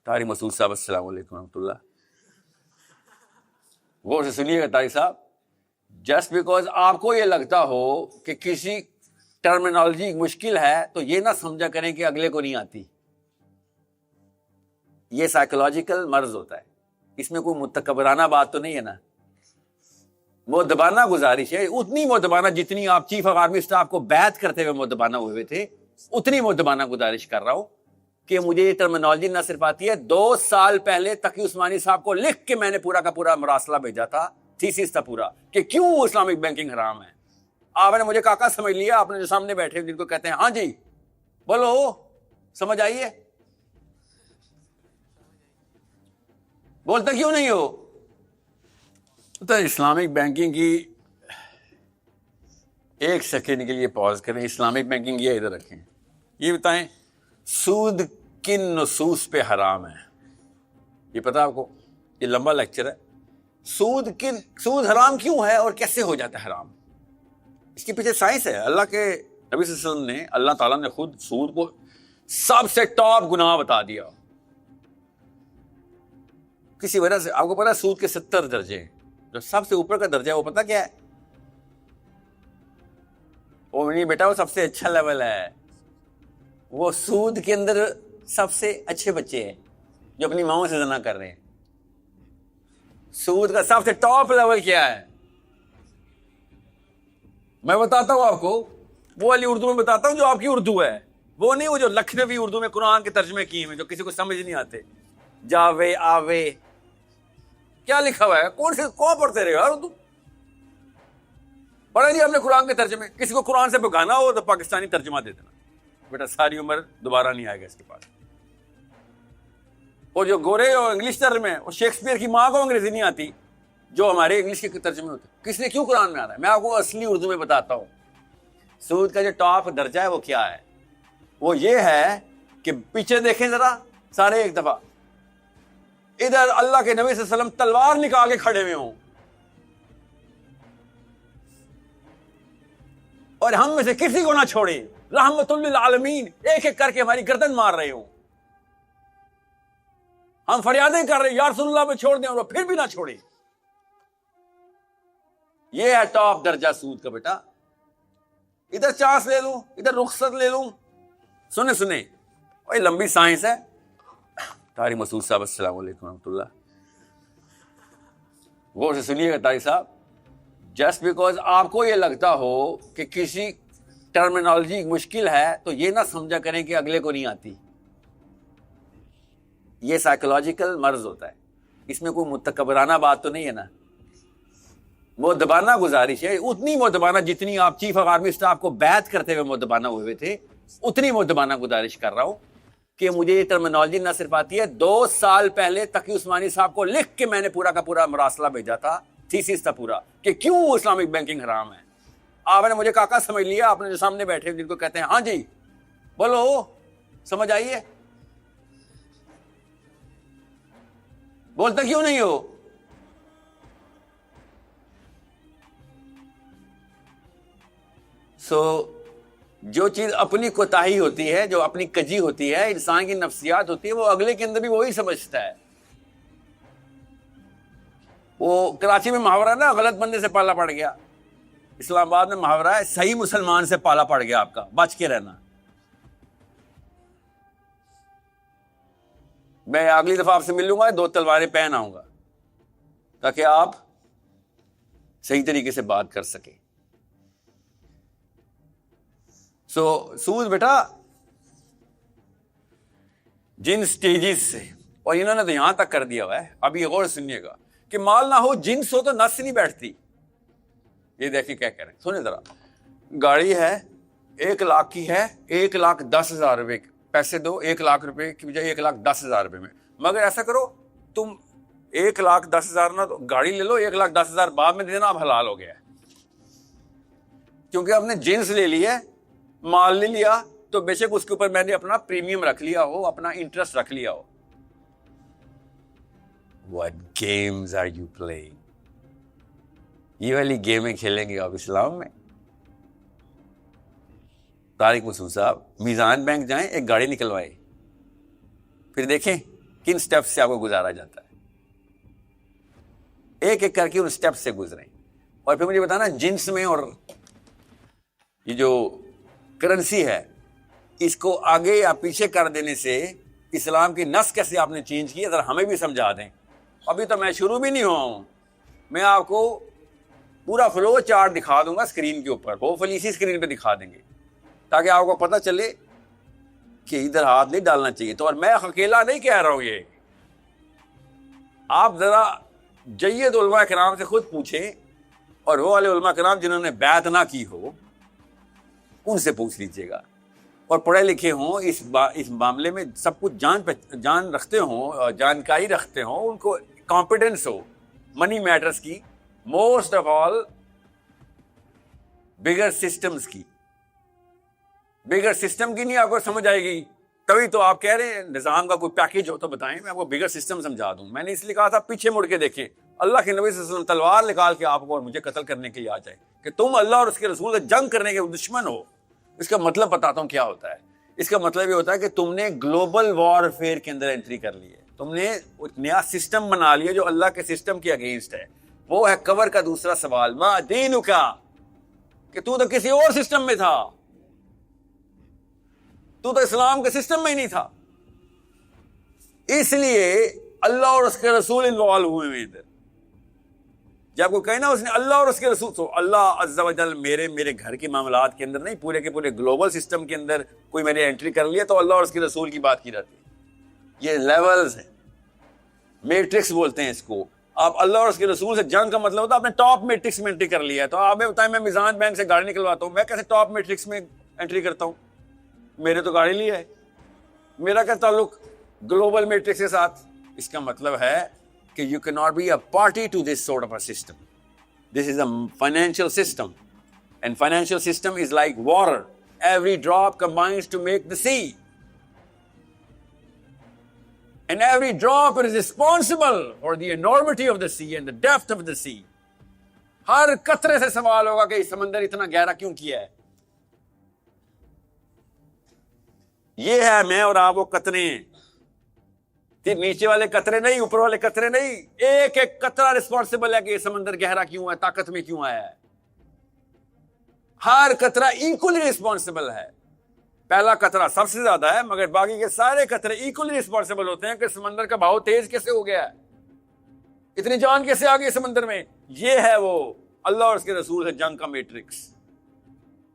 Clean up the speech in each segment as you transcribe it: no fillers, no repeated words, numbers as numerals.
طارق مسعود صاحب السلام علیکم ورحمۃ اللہ. غور سے سنیے گا طارق صاحب. جسٹ بیکاز آپ کو یہ لگتا ہو کہ کسی ٹرمینالوجی مشکل ہے تو یہ نہ سمجھا کریں کہ اگلے کو نہیں آتی. یہ سائیکولوجیکل مرض ہوتا ہے. اس میں کوئی متکبرانہ بات تو نہیں ہے نا. مؤدبانہ گزارش ہے, اتنی مؤدبانہ جتنی آپ چیف آف آرمی اسٹاف کو بیعت کرتے ہوئے مؤدبانہ ہوئے تھے, اتنی مؤدبانہ گزارش کر رہا ہوں کہ مجھے یہ ٹرمینالوجی نہ صرف آتی ہے. 2 سال پہلے تقی عثمانی صاحب کو لکھ کے میں نے پورا کا پورا مراسلہ بھیجا تھا, تھیسس تھا پورا, کہ کیوں اسلامک بینکنگ حرام ہے. آپ نے مجھے کاکا سمجھ لیا, آپ نے جو سامنے بیٹھے جن کو کہتے ہیں ہاں جی بولو سمجھ آئیے, بولتے کیوں نہیں ہو. تو اسلامک بینکنگ کی ایک سیکنڈ کے لیے پاز کریں. اسلامک بینکنگ یہ ادھر رکھیں, یہ بتائیں سود کن نصوص پہ حرام ہے. یہ پتا آپ کو, یہ لمبا لیکچر ہے. سود حرام کیوں ہے اور کیسے ہو جاتا ہے حرام. اس کے پیچھے سائنس ہے. اللہ کے نبی صلی اللہ علیہ وسلم نے, اللہ تعالیٰ نے خود سود کو سب سے ٹاپ گناہ بتا دیا. کسی وجہ سے آپ کو پتا سود کے 70 درجے ہیں. جو سب سے اوپر کا درجہ ہے وہ پتا کیا ہے؟ وہ نہیں بیٹا, وہ سب سے اچھا لیول ہے. وہ سود کے اندر سب سے اچھے بچے ہیں جو اپنی ماؤں سے زنا کر رہے ہیں. سود کا سب سے ٹاپ لیول کیا ہے میں بتاتا ہوں آپ کو. وہ والی اردو میں بتاتا ہوں جو آپ کی اردو ہے, وہ نہیں وہ جو لکھنوی اردو میں قرآن کے ترجمے کیے ہیں جو کسی کو سمجھ نہیں آتے. جاوے آوے کیا لکھا ہوا ہے, کون پڑھتے رہے یار اردو. پڑھا نہیں آپ نے قرآن کے ترجمے. کسی کو قرآن سے بگانا ہو تو پاکستانی ترجمہ دے دینا, بیٹا ساری عمر دوبارہ نہیں آئے گا اس کے پاس. اور جو گورے اور انگلش ترجمے, اور شیکسپیئر کی ماں کو انگریزی نہیں آتی جو ہمارے انگلش کے ترجمے ہوتے, کس نے کیوں قرآن میں آنا ہے. میں آپ کو اصلی اردو میں بتاتا ہوں. سود کا جو ٹاپ درجہ ہے وہ کیا ہے. وہ یہ ہے کہ پیچھے دیکھیں ذرا سارے ایک دفعہ, ادھر اللہ کے نبی صلی اللہ علیہ وسلم تلوار نکال کے کھڑے ہوئے ہوں اور ہم میں سے کسی کو نہ چھوڑے, رحمت للعالمین, ایک ایک کر کے ہماری گردن مار رہے ہوں. ہم فریادیں کر رہے ہیں یا رسول اللہ پہ چھوڑ دیں, اور وہ پھر بھی نہ چھوڑے. یہ ہے ٹاپ درجہ سود کا بیٹا. ادھر چانس لے لوں, ادھر رخصت لے لوں. سنیں وہی لمبی سائنس ہے. طارق مسعود صاحب السلام علیکم ورحمۃ اللہ. غور سے سنیے گا طارق صاحب. جسٹ بیکاز آپ کو یہ لگتا ہو کہ کسی ٹرمینالوجی مشکل ہے تو یہ نہ سمجھا کریں کہ اگلے کو نہیں آتی. یہ سائیکولوجیکل مرض ہوتا ہے. اس میں کوئی متکبرانہ بات تو نہیں ہے نا. مؤدبانہ گزارش ہے, اتنی مؤدبانہ جتنی آپ چیف آف آرمی اسٹاف کو بیعت کرتے ہوئے مؤدبانہ ہوئے تھے, اتنی مؤدبانہ گزارش کر رہا ہوں کہ مجھے یہ ٹرمینالوجی نہ صرف آتی ہے. 2 سال پہلے تقی عثمانی صاحب کو لکھ کے میں نے پورا کا پورا مراسلہ بھیجا تھا, تھیسس تھا پورا, کہ کیوں اسلامک بینکنگ حرام ہے. آپ نے مجھے کاکا سمجھ لیا, آپ نے جو سامنے بیٹھے جن کو کہتے ہیں ہاں جی بولو سمجھ آئیے, بولتے کیوں نہیں ہو. جو چیز اپنی کوتاہی ہوتی ہے, جو اپنی کجی ہوتی ہے, انسان کی نفسیات ہوتی ہے, وہ اگلے کے اندر بھی وہی سمجھتا ہے. وہ کراچی میں محاورہ نا, غلط بندے سے پالا پڑ گیا. اسلام آباد میں محاورہ ہے, صحیح مسلمان سے پالا پڑ گیا, آپ کا بچ کے رہنا. میں اگلی دفعہ آپ سے مل لوں گا 2 تلواریں پہن آؤں گا تاکہ آپ صحیح طریقے سے بات کر سکیں. سود بیٹا جن سٹیجز سے, اور انہوں نے تو یہاں تک کر دیا ہوا ہے, اب یہ غور سنیے گا, کہ مال نہ ہو جنس ہو تو نس نہیں بیٹھتی. یہ دیکھیں کیا کہہ رہے ہیں, سنیں ذرا. گاڑی ہے 1 لاکھ کی ہے, 1,10,000 روپے پیسے دو, 1 لاکھ روپے کی بجائے 1,10,000 روپے میں. مگر ایسا کرو تم 1,10,000 نہ تو گاڑی لے لو, 1,10,000 بعد میں دینا, اب حلال ہو گیا ہے. کیونکہ ہم نے جنس لے لی ہے, مال لے لیا, تو بے شک اس کے اوپر میں نے اپنا پریمیم رکھ لیا ہو, اپنا انٹرسٹ رکھ لیا ہو. What games are you playing? یہ والی گیمیں کھیلیں گے آپ اسلام میں. طارق مسعود صاحب میزان بینک جائیں, ایک گاڑی نکلوائے, پھر دیکھیں کن سٹیپ سے آپ کو گزارا جاتا ہے، ایک ایک کر کے ان سٹیپ سے گزریں. اور پھر مجھے بتانا جنس میں اور یہ جو کرنسی ہے اس کو آگے یا پیچھے کر دینے سے اسلام کی نس کیسے آپ نے چینج کی ہے ذرا ہمیں بھی سمجھا دیں. ابھی تو میں شروع بھی نہیں ہوا ہوں، میں آپ کو پورا فلو چارٹ دکھا دوں گا اسکرین کے اوپر، ہوپ فلی اسی اسکرین پہ دکھا دیں گے تاکہ آپ کو پتہ چلے کہ ادھر ہاتھ نہیں ڈالنا چاہیے. تو اور میں اکیلا نہیں کہہ رہا ہوں، یہ آپ ذرا جید علماء کرام سے خود پوچھیں، اور وہ والے علماء کرام جنہوں نے بیعت نہ کی ہو ان سے پوچھ لیجیے گا، اور پڑھے لکھے ہوں اس معاملے میں سب کچھ جان رکھتے ہوں، جانکاری رکھتے ہوں، ان کو کانفیڈنس ہو منی میٹرز کی، most of all bigger systems کی. بگر سسٹم کی نہیں آپ کو سمجھ آئے گی، تبھی تو آپ کہہ رہے ہیں نظام کا کوئی پیکیج ہو تو بتائیں، میں آپ کو بگر سسٹم سمجھا دوں. میں نے اس لیے کہا تھا پیچھے مڑ کے دیکھیں، اللہ کے نبی صلی اللہ علیہ وسلم تلوار نکال کے آپ کو اور مجھے قتل کرنے کے لیے آ جائے کہ تم اللہ اور اس کے رسول سے جنگ کرنے کے دشمن ہو. اس کا مطلب بتاتا ہوں کیا ہوتا ہے. اس کا مطلب یہ ہوتا ہے کہ تم نے گلوبل وار فیئر کے اندر انٹری کر لی ہے، تم نے ایک نیا سسٹم بنا لیا جو اللہ کے سسٹم کے اگینسٹ ہے. وہ ہے کور کا دوسرا سوال، ما دینک، کہ تو کسی اور سسٹم میں تھا، تو اسلام کے سسٹم میں ہی نہیں تھا. اس لیے اللہ اور اس کے رسول انوالو ہوئے ہیں ادھر. جب کو کہنا اس نے اللہ اور اس کے رسول، تو اللہ عز و جل میرے گھر کے معاملات کے اندر نہیں، پورے کے پورے گلوبل سسٹم کے اندر کوئی میں نے انٹری کر لیا تو اللہ اور اس کے رسول کی بات کی جاتی ہے. یہ لیولز ہیں، میٹرکس بولتے ہیں اس کو. آپ اللہ اور اس کے رسول سے جنگ کا مطلب ہوتا ہے آپ نے ٹاپ میٹرکس میں انٹری کر لیا ہے. تو آپ میں بتائیں، میں میزان بینک سے گاڑی نکلواتا ہوں، میں کیسے ٹاپ میٹرکس میں انٹری کرتا ہوں؟ میرے تو گاڑی لی ہے، میرا کیا تعلق گلوبل میٹرکس کے ساتھ؟ اس کا مطلب ہے کہ you cannot be a party to this sort of a system. This is a financial system, and financial system is like water. Every drop combines to make the sea, and every drop is responsible for the enormity of the sea and the depth of the sea. ہر قطرے سے سوال ہوگا کہ سمندر اتنا گہرا کیوں کیا ہے. یہ ہے میں اور آپ وہ قطرے ہیں، نیچے والے قطرے نہیں، اوپر والے قطرے نہیں. ایک ایک قطرہ رسپانسبل ہے کہ یہ سمندر گہرا کیوں ہے، طاقت میں کیوں آیا ہے. ہر قطرہ ایکولی رسپانسبل ہے. پہلا قطرہ سب سے زیادہ ہے، مگر باقی کے سارے قطرے ایکولی رسپانسبل ہوتے ہیں کہ سمندر کا بہاؤ تیز کیسے ہو گیا ہے، اتنی جان کیسے آ گئی سمندر میں. یہ ہے وہ اللہ اور اس کے رسول سے جنگ کا میٹرکس.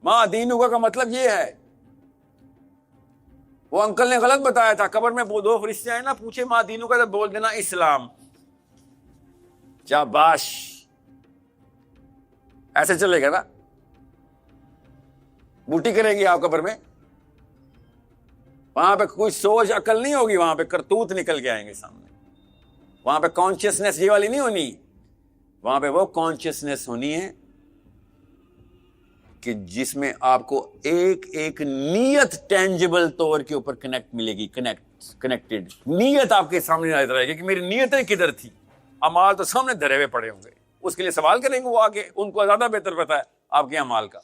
ما دینک کا مطلب یہ ہے. وہ انکل نے غلط بتایا تھا، قبر میں دو فرشتے آئے نا، پوچھے ما دینک کا، تو بول دینا اسلام. شاباش، ایسے چلے گا نا، بوٹی کرے گی آپ قبر میں. وہاں پہ کوئی سوچ عقل نہیں ہوگی، وہاں پہ کرتوت نکل کے آئیں گے سامنے. وہاں پہ کانشیسنیس یہ والی نہیں ہونی، وہاں پہ وہ کانشیسنیس ہونی ہے کہ جس میں آپ کو ایک ایک نیت ٹینجبل طور کے اوپر کنیکٹ ملے گی، کنیکٹڈ نیت آپ کے سامنے نظر آئے گی کہ میری نیتیں کدھر تھی. اعمال تو سامنے دھرے ہوئے پڑے ہوں گے، اس کے لیے سوال کریں گے وہ آگے، ان کو زیادہ بہتر پتا ہے آپ کے اعمال کا.